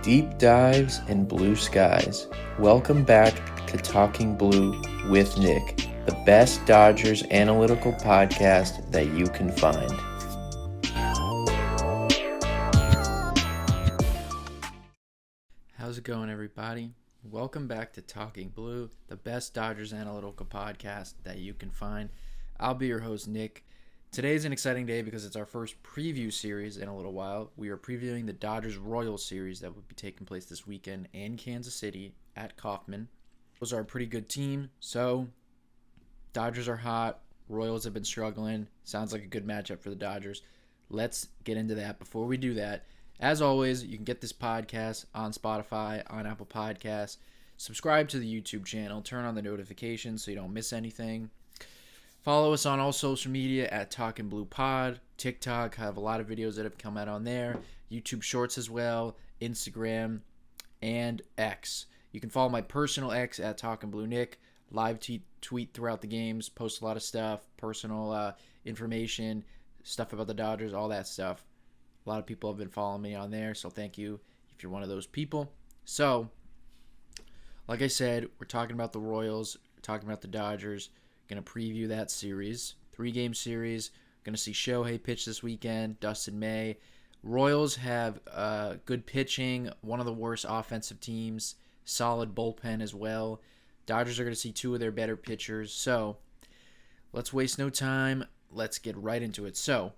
Deep dives and blue skies. Welcome back to Talking Blue with Nick, the best Dodgers analytical podcast that you can find. How's it going, everybody? Welcome back to Talking Blue, the best Dodgers analytical podcast that you can find. I'll be your host, Nick. Today's an exciting day because it's our first preview series in a little while. We are previewing the Dodgers-Royals series that will be taking place this weekend in Kansas City at Kauffman. Those are a pretty good team, so Dodgers are hot. Royals have been struggling. Sounds like a good matchup for the Dodgers. Let's get into that. Before we do that, as always, you can get this podcast on Spotify, on Apple Podcasts. Subscribe to the YouTube channel. Turn on the notifications so you don't miss anything. Follow us on all social media at Talkin' Blue Pod. TikTok, I have a lot of videos that have come out on there. YouTube Shorts as well. Instagram and X. You can follow my personal X at Talkin' Blue Nick. Live tweet throughout the games. Post a lot of stuff. Personal information. Stuff about the Dodgers. All that stuff. A lot of people have been following me on there. So thank you if you're one of those people. So, like I said, we're talking about the Royals. We're talking about the Dodgers. Going to preview that series. 3-game series. Going to see Shohei pitch this weekend. Dustin May. Royals have good pitching. One of the worst offensive teams. Solid bullpen as well. Dodgers are going to see two of their better pitchers. So, let's waste no time. Let's get right into it. So,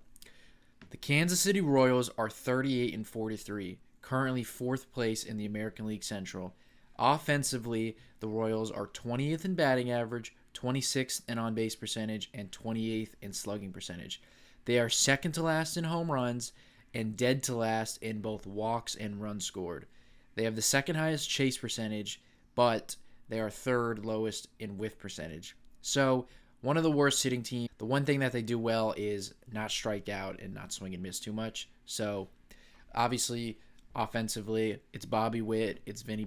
the Kansas City Royals are 38-43. Currently 4th place in the American League Central. Offensively, the Royals are 20th in batting average, 26th in on-base percentage, and 28th in slugging percentage. They are second to last in home runs and dead to last in both walks and runs scored. They have the second highest chase percentage, but they are third lowest in whiff percentage. So, one of the worst hitting teams. The one thing that they do well is not strike out and not swing and miss too much. So, obviously, offensively, it's Bobby Witt, it's Vinny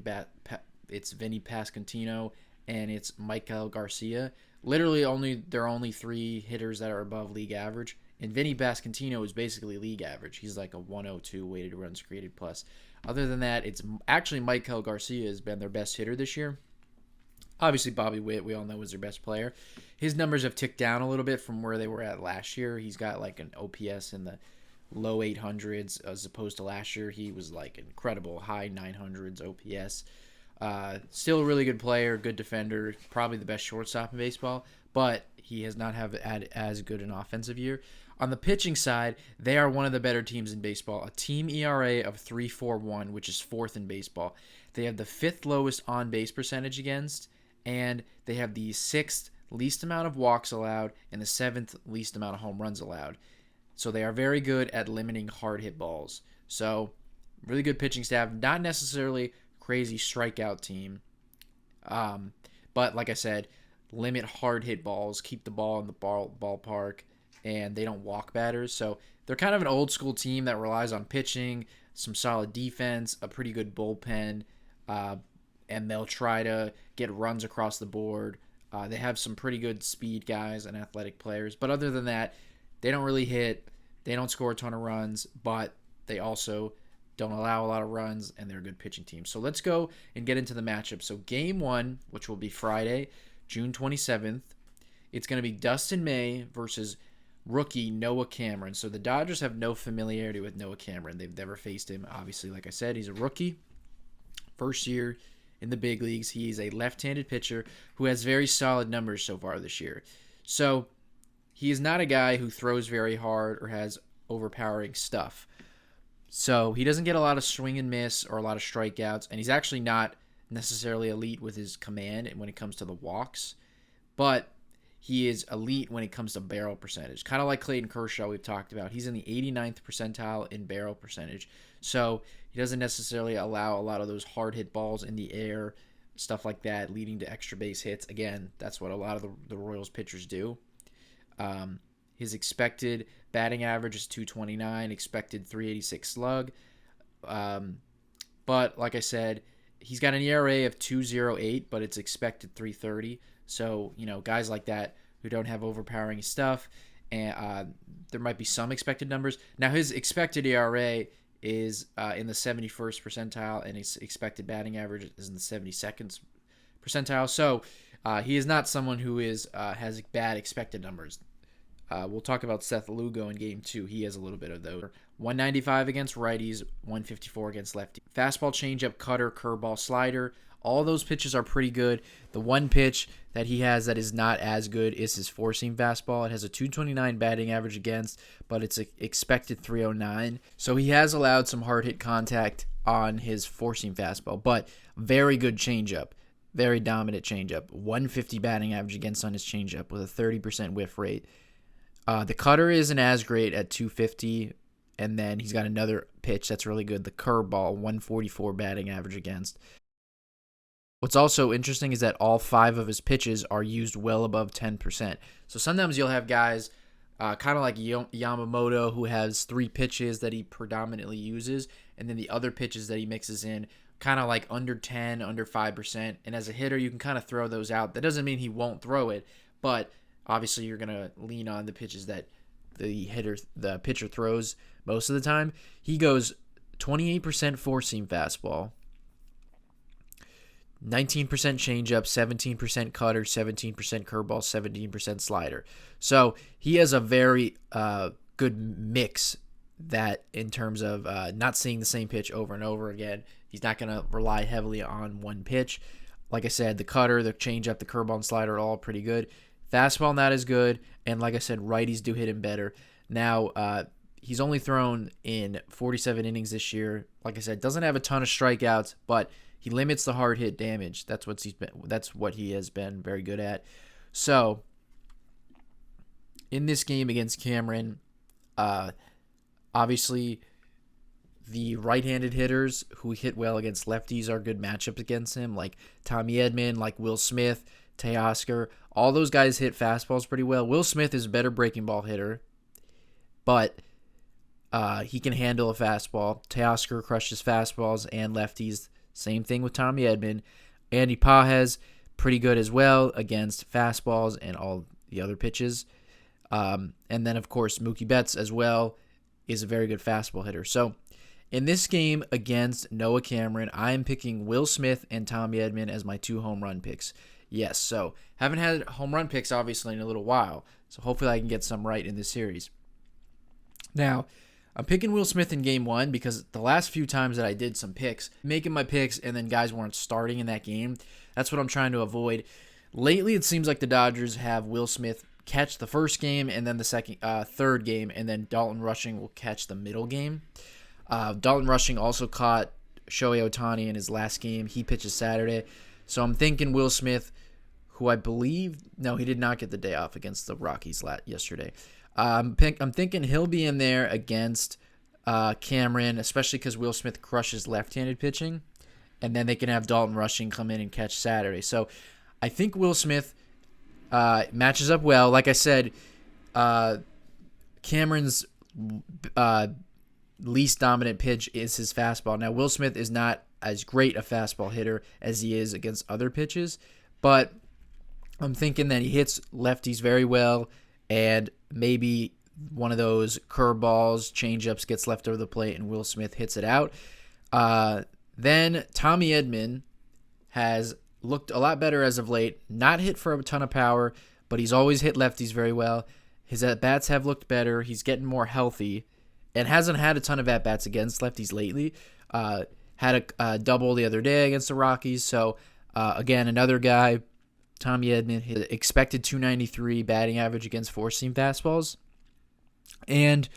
Pasquantino, and it's Michael Garcia. Literally, there are only 3 hitters that are above league average, and Vinny Pasquantino is basically league average. He's like a 102 weighted runs created plus. Other than that, it's actually Michael Garcia has been their best hitter this year. Obviously, Bobby Witt, we all know, was their best player. His numbers have ticked down a little bit from where they were at last year. He's got like an OPS in the low 800s as opposed to last year. He was like incredible, high 900s OPS. Still a really good player, good defender, probably the best shortstop in baseball, but he has not had as good an offensive year. On the pitching side, they are one of the better teams in baseball. A team ERA of 3.41, which is 4th in baseball. They have the 5th lowest on-base percentage against, and they have the 6th least amount of walks allowed and the 7th least amount of home runs allowed. So they are very good at limiting hard hit balls. So, really good pitching staff. Not necessarily crazy strikeout team. But like I said, limit hard hit balls, keep the ball in the ballpark, and they don't walk batters. So they're kind of an old school team that relies on pitching, some solid defense, a pretty good bullpen, and they'll try to get runs across the board. They have some pretty good speed guys and athletic players. But other than that, they don't really hit. They don't score a ton of runs, but they also don't allow a lot of runs, and they're a good pitching team. So let's go and get into the matchup. So game 1, which will be Friday, June 27th, it's going to be Dustin May versus rookie Noah Cameron. So the Dodgers have no familiarity with Noah Cameron. They've never faced him. Obviously, like I said, he's a rookie. First year in the big leagues. He's a left-handed pitcher who has very solid numbers so far this year. So he is not a guy who throws very hard or has overpowering stuff. So he doesn't get a lot of swing and miss or a lot of strikeouts, and he's actually not necessarily elite with his command when it comes to the walks, but he is elite when it comes to barrel percentage. Kind of like Clayton Kershaw we've talked about. He's in the 89th percentile in barrel percentage. So he doesn't necessarily allow a lot of those hard hit balls in the air, stuff like that, leading to extra base hits. Again, that's what a lot of the Royals pitchers do. His expected batting average is 229, expected 386 slug. But like I said, he's got an ERA of 2.08, but it's expected 3.30. So, guys like that who don't have overpowering stuff and there might be some expected numbers. Now his expected ERA is in the 71st percentile, and his expected batting average is in the 72nd percentile. So he is not someone who has bad expected numbers. We'll talk about Seth Lugo in game 2. He has a little bit of those. 195 against righties, 154 against lefties. Fastball, changeup, cutter, curveball, slider. All those pitches are pretty good. The one pitch that he has that is not as good is his four-seam fastball. It has a 229 batting average against, but it's expected 309. So he has allowed some hard hit contact on his four-seam fastball, but very good changeup. Very dominant changeup. 150 batting average against on his changeup with a 30% whiff rate. The cutter isn't as great at 250, and then he's got another pitch that's really good, the curveball, 144 batting average against. What's also interesting is that all 5 of his pitches are used well above 10%. So sometimes you'll have guys kind of like Yamamoto who has 3 pitches that he predominantly uses, and then the other pitches that he mixes in kind of like under 10, under 5%. And as a hitter, you can kind of throw those out. That doesn't mean he won't throw it, but obviously you're going to lean on the pitches that the pitcher throws most of the time. He goes 28% four-seam fastball, 19% changeup, 17% cutter, 17% curveball, 17% slider. So he has a very good mix that in terms of not seeing the same pitch over and over again. He's not going to rely heavily on one pitch. Like I said, the cutter, the changeup, the curveball, and slider are all pretty good. Fastball not as good, and like I said, righties do hit him better. Now, he's only thrown in 47 innings this year. Like I said, doesn't have a ton of strikeouts, but he limits the hard hit damage. That's what he has been very good at. So, in this game against Cameron, obviously the right-handed hitters who hit well against lefties are good matchups against him, like Tommy Edman, like Will Smith, Teoscar. All those guys hit fastballs pretty well. Will Smith is a better breaking ball hitter, but he can handle a fastball. Teoscar crushes fastballs and lefties. Same thing with Tommy Edman. Andy Pages, pretty good as well against fastballs and all the other pitches. And then, of course, Mookie Betts as well is a very good fastball hitter. So, in this game against Noah Cameron, I am picking Will Smith and Tommy Edman as my 2 home run picks. Yes, so haven't had home run picks, obviously, in a little while. So hopefully I can get some right in this series. Now, I'm picking Will Smith in game 1 because the last few times that I did some picks, making my picks and then guys weren't starting in that game, that's what I'm trying to avoid. Lately, it seems like the Dodgers have Will Smith catch the first game and then the third game, and then Dalton Rushing will catch the middle game. Dalton Rushing also caught Shohei Ohtani in his last game. He pitches Saturday. So I'm thinking Will Smith, who I believe, no, he did not get the day off against the Rockies yesterday. I'm thinking he'll be in there against Cameron, especially because Will Smith crushes left-handed pitching, and then they can have Dalton Rushing come in and catch Saturday. So I think Will Smith matches up well. Like I said, Cameron's least dominant pitch is his fastball. Now, Will Smith is not as great a fastball hitter as he is against other pitches, but I'm thinking that he hits lefties very well, and maybe one of those curveballs, changeups gets left over the plate, and Will Smith hits it out. Then Tommy Edman has looked a lot better as of late. Not hit for a ton of power, but he's always hit lefties very well. His at-bats have looked better. He's getting more healthy and hasn't had a ton of at-bats against lefties lately. Had a double the other day against the Rockies. So, again, another guy, Tommy Edman, his expected 293 batting average against four-seam fastballs. And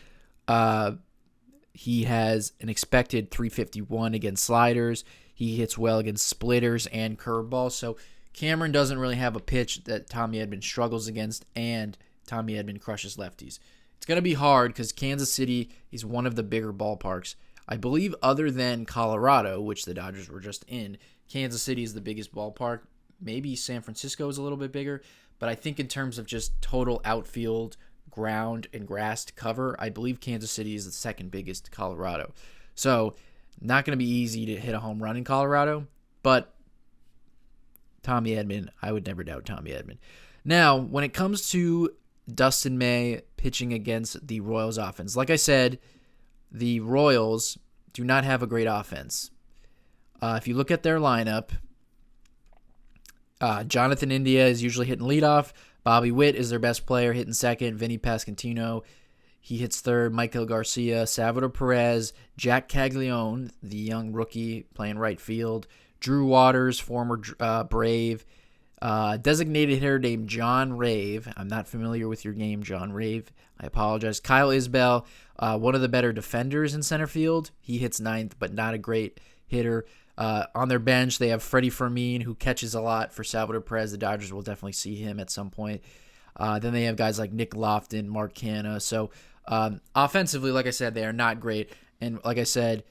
he has an expected 351 against sliders. He hits well against splitters and curveballs. So Cameron doesn't really have a pitch that Tommy Edman struggles against, and Tommy Edman crushes lefties. It's going to be hard because Kansas City is one of the bigger ballparks. I believe other than Colorado, which the Dodgers were just in, Kansas City is the biggest ballpark. Maybe San Francisco is a little bit bigger, but I think in terms of just total outfield, ground, and grass to cover, I believe Kansas City is the second biggest to Colorado. So not going to be easy to hit a home run in Colorado, but Tommy Edman, I would never doubt Tommy Edman. Now, when it comes to Dustin May pitching against the Royals offense. Like I said, the Royals do not have a great offense. If you look at their lineup, Jonathan India is usually hitting leadoff. Bobby Witt is their best player, hitting second. Vinny Pasquantino, he hits third. Michael Garcia, Salvador Perez, Jack Caglione, the young rookie playing right field. Drew Waters, former Brave. Designated hitter named John Rave. I'm not familiar with your name, John Rave. I apologize. Kyle Isbell, one of the better defenders in center field. He hits ninth, but not a great hitter. On their bench, they have Freddie Fermin, who catches a lot for Salvador Perez. The Dodgers will definitely see him at some point. Then they have guys like Nick Lofton, Mark Canha. So offensively, like I said, they are not great. And like I said,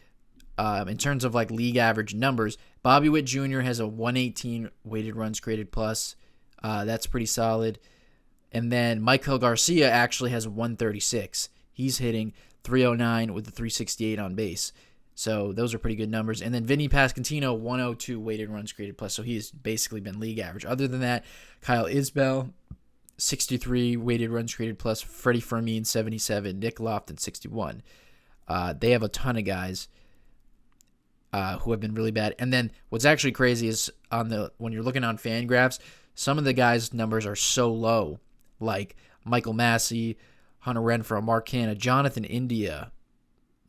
in terms of like league average numbers, Bobby Witt Jr. has a 118 weighted runs created plus. That's pretty solid. And then Michael Garcia actually has 136. He's hitting 309 with the 368 on base. So those are pretty good numbers. And then Vinny Pasquantino, 102 weighted runs created plus. So he's basically been league average. Other than that, Kyle Isbell, 63 weighted runs created plus. Freddie Fermin, 77. Nick Lofton, 61. They have a ton of guys who have been really bad. And then what's actually crazy is when you're looking on FanGraphs, some of the guys' numbers are so low, like Michael Massey, Hunter Renfroe, Mark Canha, Jonathan India,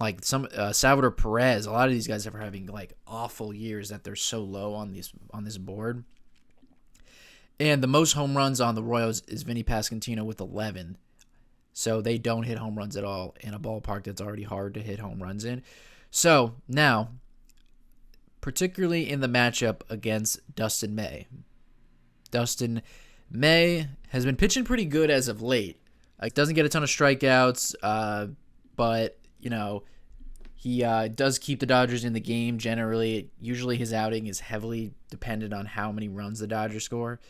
like some Salvador Perez. A lot of these guys are having like awful years that they're so low on this board. And the most home runs on the Royals is Vinny Pasquantino with 11. So they don't hit home runs at all in a ballpark that's already hard to hit home runs in. So now, particularly in the matchup against Dustin May. Dustin May has been pitching pretty good as of late. Like, doesn't get a ton of strikeouts, but, you know, he does keep the Dodgers in the game generally. Usually his outing is heavily dependent on how many runs the Dodgers score.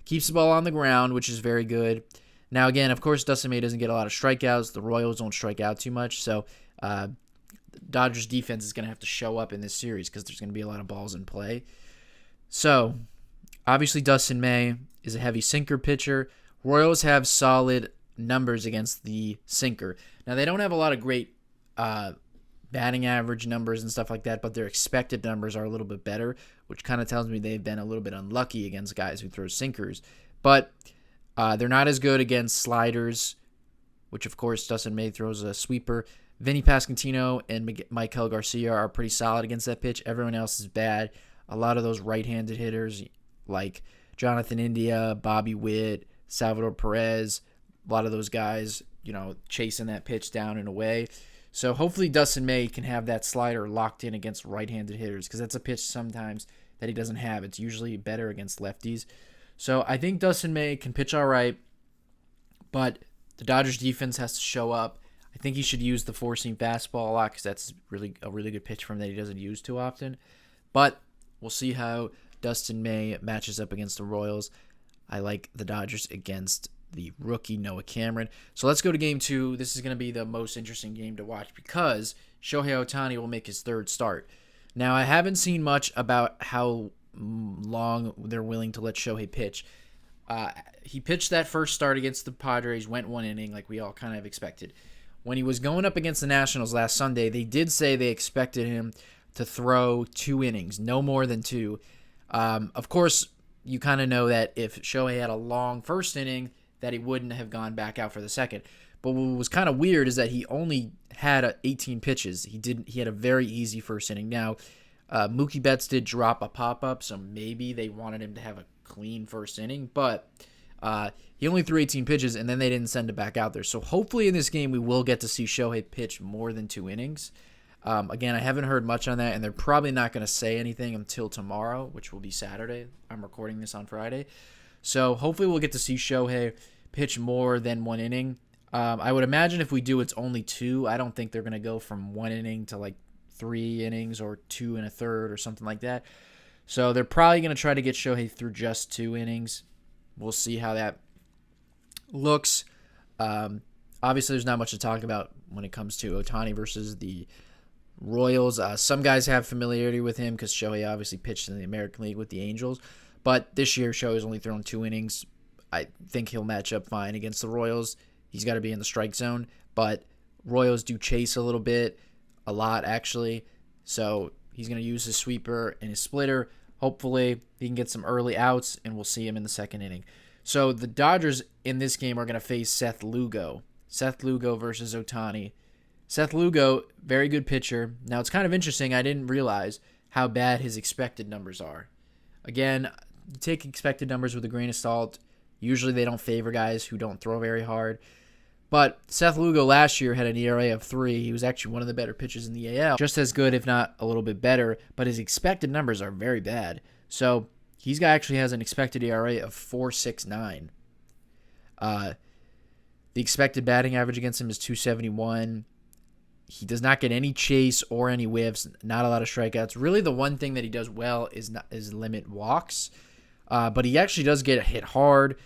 Keeps the ball on the ground, which is very good. Now, again, of course, Dustin May doesn't get a lot of strikeouts. The Royals don't strike out too much, so Dodgers defense is going to have to show up in this series because there's going to be a lot of balls in play. So, obviously, Dustin May is a heavy sinker pitcher. Royals have solid numbers against the sinker. Now, they don't have a lot of great batting average numbers and stuff like that, but their expected numbers are a little bit better, which kind of tells me they've been a little bit unlucky against guys who throw sinkers. But they're not as good against sliders, which, of course, Dustin May throws a sweeper. Vinny Pasquantino and Michael Garcia are pretty solid against that pitch. Everyone else is bad. A lot of those right-handed hitters like Jonathan India, Bobby Witt, Salvador Perez, a lot of those guys, you know, chasing that pitch down and away. So hopefully Dustin May can have that slider locked in against right-handed hitters because that's a pitch sometimes that he doesn't have. It's usually better against lefties. So I think Dustin May can pitch all right, but the Dodgers defense has to show up. I think he should use the four-seam fastball a lot because that's a really good pitch for him that he doesn't use too often. But we'll see how Dustin May matches up against the Royals. I like the Dodgers against the rookie Noah Cameron. So let's go to Game 2. This is going to be the most interesting game to watch because Shohei Ohtani will make his third start. Now, I haven't seen much about how long they're willing to let Shohei pitch. He pitched that first start against the Padres, went one inning like we all kind of expected. When he was going up against the Nationals last Sunday, they did say they expected him to throw 2 innings, no more than 2. Of course, you kind of know that if Shohei had a long first inning, that he wouldn't have gone back out for the second. But what was kind of weird is that he only had 18 pitches. He had a very easy first inning. Now, Mookie Betts did drop a pop-up, so maybe they wanted him to have a clean first inning, but he only threw 18 pitches, and then they didn't send it back out there. So hopefully in this game we will get to see Shohei pitch more than 2 innings. Again, I haven't heard much on that, and they're probably not going to say anything until tomorrow, which will be Saturday. I'm recording this on Friday. So hopefully we'll get to see Shohei pitch more than 1 inning. I would imagine if we do, it's only 2. I don't think they're going to go from 1 inning to like 3 innings or 2 1/3 or something like that. So they're probably going to try to get Shohei through just 2 innings. We'll see how that looks. Obviously, there's not much to talk about when it comes to Ohtani versus the Royals. Some guys have familiarity with him because Shohei obviously pitched in the American League with the Angels. But this year, Shohei's only thrown 2 innings. I think he'll match up fine against the Royals. He's got to be in the strike zone, but Royals do chase a little bit, a lot actually. So he's going to use his sweeper and his splitter. Hopefully he can get some early outs, and we'll see him in the second inning. So the Dodgers in this game are going to face Seth Lugo. Seth Lugo versus Ohtani. Seth Lugo, very good pitcher. Now, it's kind of interesting. I didn't realize how bad his expected numbers are. Again, take expected numbers with a grain of salt. Usually they don't favor guys who don't throw very hard. But Seth Lugo last year had an ERA of 3. He was actually one of the better pitchers in the AL. Just as good, if not a little bit better. But his expected numbers are very bad. So he's actually has an expected ERA of 4.69. The expected batting average against him is 271. He does not get any chase or any whiffs, not a lot of strikeouts. Really, the one thing that he does well is limit walks. But he actually does get hit hard.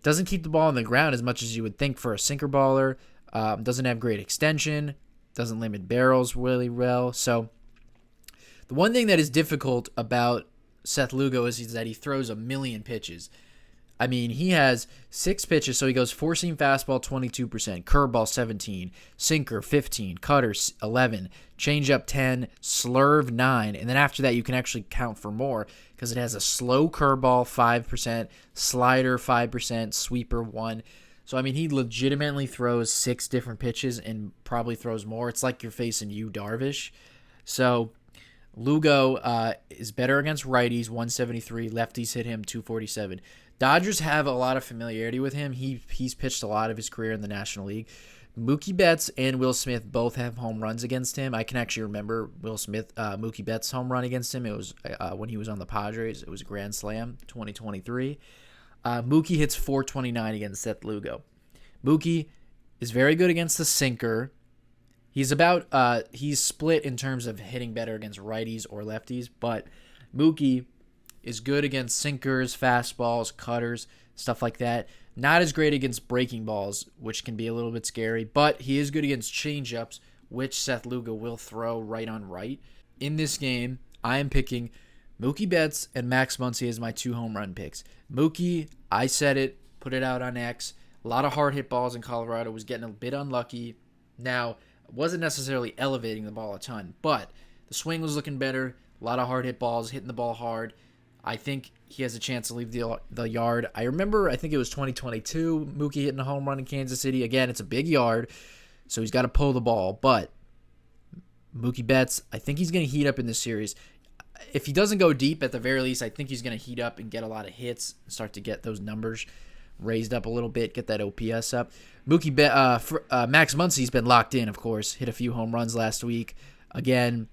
Doesn't keep the ball on the ground as much as you would think for a sinker baller. Doesn't have great extension. Doesn't limit barrels really well. So the one thing that is difficult about Seth Lugo is that he throws a million pitches. I mean, he has 6 pitches, so he goes four-seam fastball 22%, curveball 17, sinker 15, cutter 11, changeup 10, slurve 9, and then after that you can actually count for more because it has a slow curveball 5%, slider 5%, sweeper 1. So, I mean, he legitimately throws 6 different pitches and probably throws more. It's like you're facing Yu Darvish. So Lugo is better against righties, 173. Lefties hit him, 247. Dodgers have a lot of familiarity with him. He's pitched a lot of his career in the National League. Mookie Betts and Will Smith both have home runs against him. I can actually remember Mookie Betts' home run against him. It was when he was on the Padres. It was a Grand Slam, 2023. Mookie hits 429 against Seth Lugo. Mookie is very good against the sinker. He's split in terms of hitting better against righties or lefties, but Mookie is good against sinkers, fastballs, cutters, stuff like that. Not as great against breaking balls, which can be a little bit scary, but he is good against changeups, which Seth Lugo will throw right on right. In this game, I am picking Mookie Betts and Max Muncy as my 2 home run picks. Mookie, I said it, put it out on X. A lot of hard hit balls in Colorado, was getting a bit unlucky. Now, wasn't necessarily elevating the ball a ton, but the swing was looking better. A lot of hard hit balls, hitting the ball hard. I think he has a chance to leave the yard. I think it was 2022, Mookie hitting a home run in Kansas City. Again, it's a big yard, so he's got to pull the ball. But Mookie Betts, I think he's going to heat up in this series. If he doesn't go deep, at the very least, I think he's going to heat up and get a lot of hits, start to get those numbers raised up a little bit, get that OPS up. Max Muncy's been locked in, of course. Hit a few home runs last week. Again,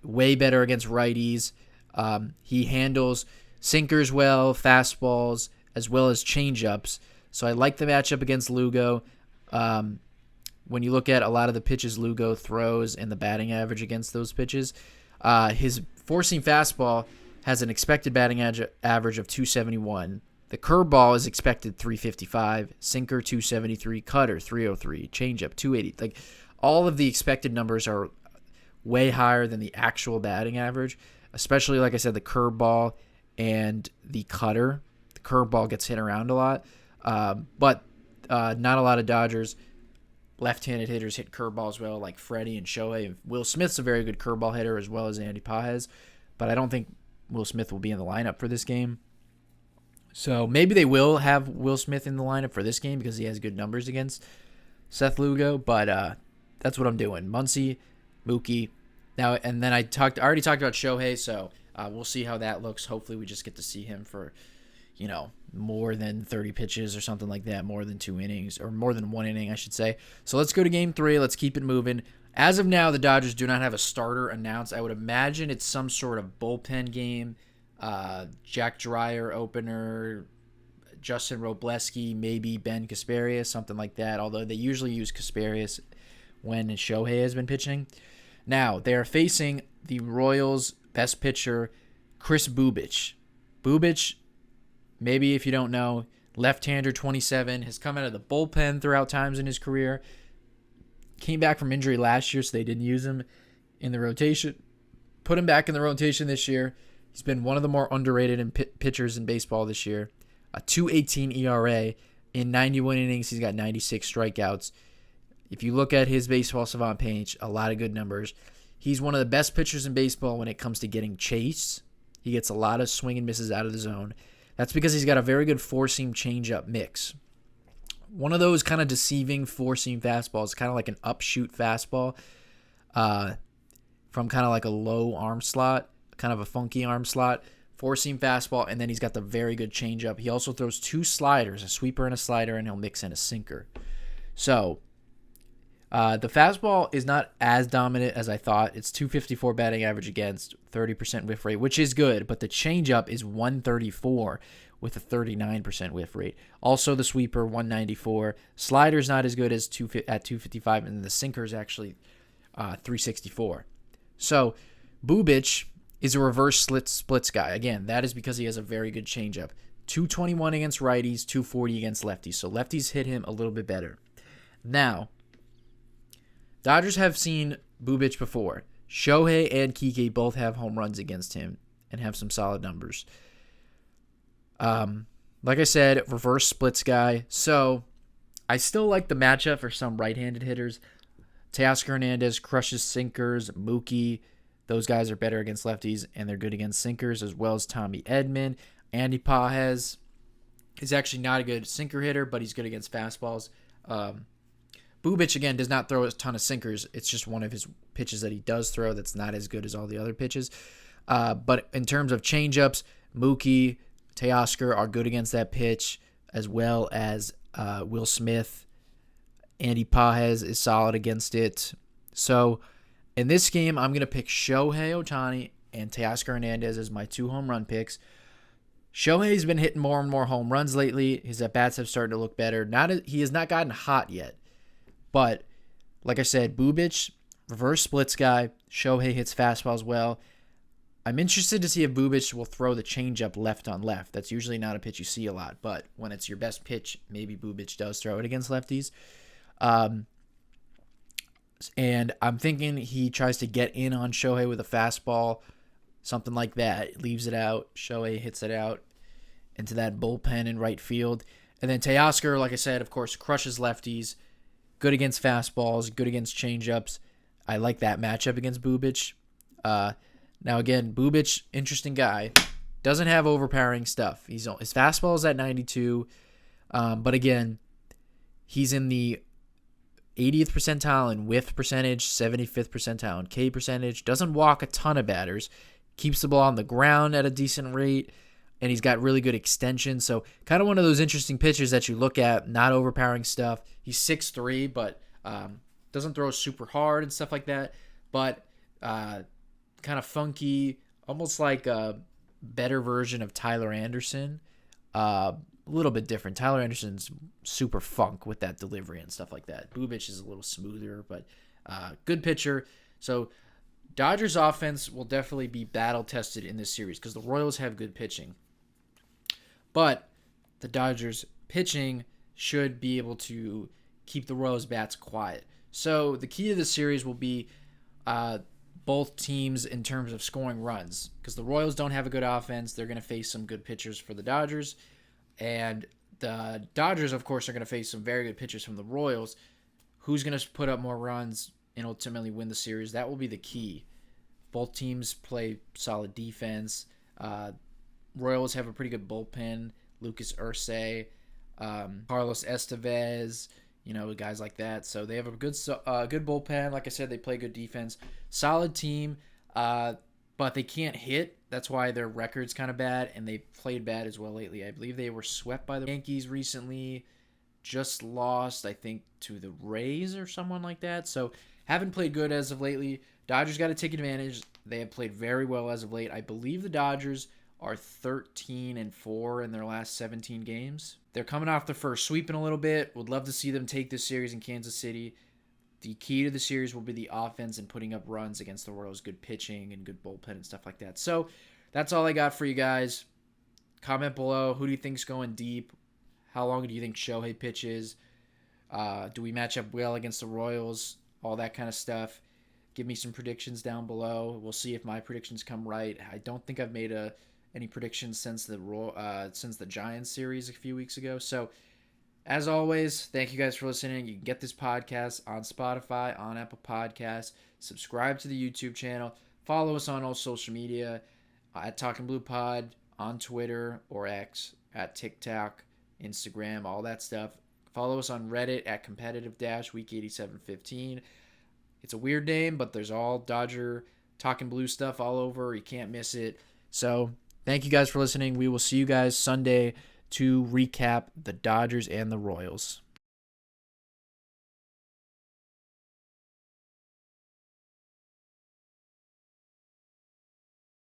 way better against righties. He handles sinkers well, fastballs, as well as changeups. So I like the matchup against Lugo. When you look at a lot of the pitches Lugo throws and the batting average against those pitches, his four-seam fastball has an expected batting average of 271. The curveball is expected 355, sinker 273, cutter 303, changeup 280. Like all of the expected numbers are way higher than the actual batting average. Especially, like I said, the curveball and the cutter. The curveball gets hit around a lot. But not a lot of Dodgers left-handed hitters hit curveballs well, like Freddie and Shohei. Will Smith's a very good curveball hitter as well as Andy Pajes. But I don't think Will Smith will be in the lineup for this game. So maybe they will have Will Smith in the lineup for this game because he has good numbers against Seth Lugo. But that's what I'm doing. Muncy, Mookie. Now, and then I already talked about Shohei, so we'll see how that looks. Hopefully we just get to see him for, more than 30 pitches or something like that, more than 2 innings, or more than 1 inning, I should say. So let's go to game 3. Let's keep it moving. As of now, the Dodgers do not have a starter announced. I would imagine it's some sort of bullpen game. Jack Dreyer opener, Justin Robleski, maybe Ben Kasparius, something like that, although they usually use Kasparius when Shohei has been pitching. Now, they are facing the Royals' best pitcher, Kris Bubic. Bubic, maybe if you don't know, left-hander, 27, has come out of the bullpen throughout times in his career. Came back from injury last year, so they didn't use him in the rotation. Put him back in the rotation this year. He's been one of the more underrated pitchers in baseball this year. a 2.18 ERA. In 91 innings, he's got 96 strikeouts. If you look at his Baseball Savant page, a lot of good numbers. He's one of the best pitchers in baseball when it comes to getting chased. He gets a lot of swing and misses out of the zone. That's because he's got a very good four-seam changeup mix. One of those kind of deceiving four-seam fastballs, kind of like an upshoot fastball from kind of like a low arm slot, kind of a funky arm slot. Four-seam fastball, and then he's got the very good changeup. He also throws two sliders, a sweeper and a slider, and he'll mix in a sinker. So the fastball is not as dominant as I thought. It's 254 batting average against, 30% whiff rate, which is good, but the changeup is 134 with a 39% whiff rate. Also the sweeper, 194. Slider's not as good as at 255, and the sinker is actually 364. So Bubic is a reverse splits guy. Again, that is because he has a very good changeup. 221 against righties, 240 against lefties. So lefties hit him a little bit better. Now, Dodgers have seen Bubic before. Shohei and Kike both have home runs against him and have some solid numbers. Like I said, reverse splits guy. So I still like the matchup for some right-handed hitters. Teoscar Hernandez crushes sinkers. Mookie, those guys are better against lefties, and they're good against sinkers, as well as Tommy Edman. Andy Pages is actually not a good sinker hitter, but he's good against fastballs. Bubic, again, does not throw a ton of sinkers. It's just one of his pitches that he does throw that's not as good as all the other pitches. But in terms of changeups, Mookie, Teoscar are good against that pitch, as well as Will Smith. Andy Pages is solid against it. So in this game, I'm going to pick Shohei Ohtani and Teoscar Hernandez as my two home run picks. Shohei's been hitting more and more home runs lately. His at-bats have started to look better. He has not gotten hot yet. But, like I said, Bubic, reverse splits guy. Shohei hits fastballs well. I'm interested to see if Bubic will throw the changeup left on left. That's usually not a pitch you see a lot. But when it's your best pitch, maybe Bubic does throw it against lefties. And I'm thinking he tries to get in on Shohei with a fastball, something like that. Leaves it out. Shohei hits it out into that bullpen in right field. And then Teoscar, like I said, of course, crushes lefties. Good against fastballs, good against changeups. I like that matchup against Bubic. Now, again, Bubic, interesting guy. Doesn't have overpowering stuff. His fastball is at 92. But again, he's in the 80th percentile in whiff percentage, 75th percentile in K percentage. Doesn't walk a ton of batters. Keeps the ball on the ground at a decent rate. And he's got really good extension. So kind of one of those interesting pitchers that you look at, not overpowering stuff. He's 6'3", but doesn't throw super hard and stuff like that. But kind of funky, almost like a better version of Tyler Anderson. A little bit different. Tyler Anderson's super funk with that delivery and stuff like that. Bubic is a little smoother, but good pitcher. So Dodgers offense will definitely be battle-tested in this series because the Royals have good pitching. But the Dodgers pitching should be able to keep the Royals bats quiet. So the key to the series will be both teams in terms of scoring runs because the Royals don't have a good offense. They're going to face some good pitchers for the Dodgers. And the Dodgers, of course, are going to face some very good pitchers from the Royals. Who's going to put up more runs and ultimately win the series? That will be the key. Both teams play solid defense. Royals have a pretty good bullpen. Lucas Ursay, Carlos Estevez, guys like that. So they have a good bullpen. Like I said, they play good defense. Solid team, but they can't hit. That's why their record's kind of bad, and they played bad as well lately. I believe they were swept by the Yankees recently. Just lost, I think, to the Rays or someone like that. So haven't played good as of lately. Dodgers got to take advantage. They have played very well as of late. I believe the Dodgers are 13-4 in their last 17 games. They're coming off the first sweeping a little bit. Would love to see them take this series in Kansas City. The key to the series will be the offense and putting up runs against the Royals. Good pitching and good bullpen and stuff like that. So that's all I got for you guys. Comment below. Who do you think's going deep? How long do you think Shohei pitches? Do we match up well against the Royals? All that kind of stuff. Give me some predictions down below. We'll see if my predictions come right. I don't think I've made a any predictions since the Giants series a few weeks ago. So as always, thank you guys for listening. You can get this podcast on Spotify, on Apple Podcasts. Subscribe to the YouTube channel. Follow us on all social media at Talking Blue Pod, on Twitter or X, at TikTok, Instagram, all that stuff. Follow us on Reddit at competitive-week8715. It's a weird name, but there's all Dodger Talking Blue stuff all over. You can't miss it. So thank you guys for listening. We will see you guys Sunday to recap the Dodgers and the Royals.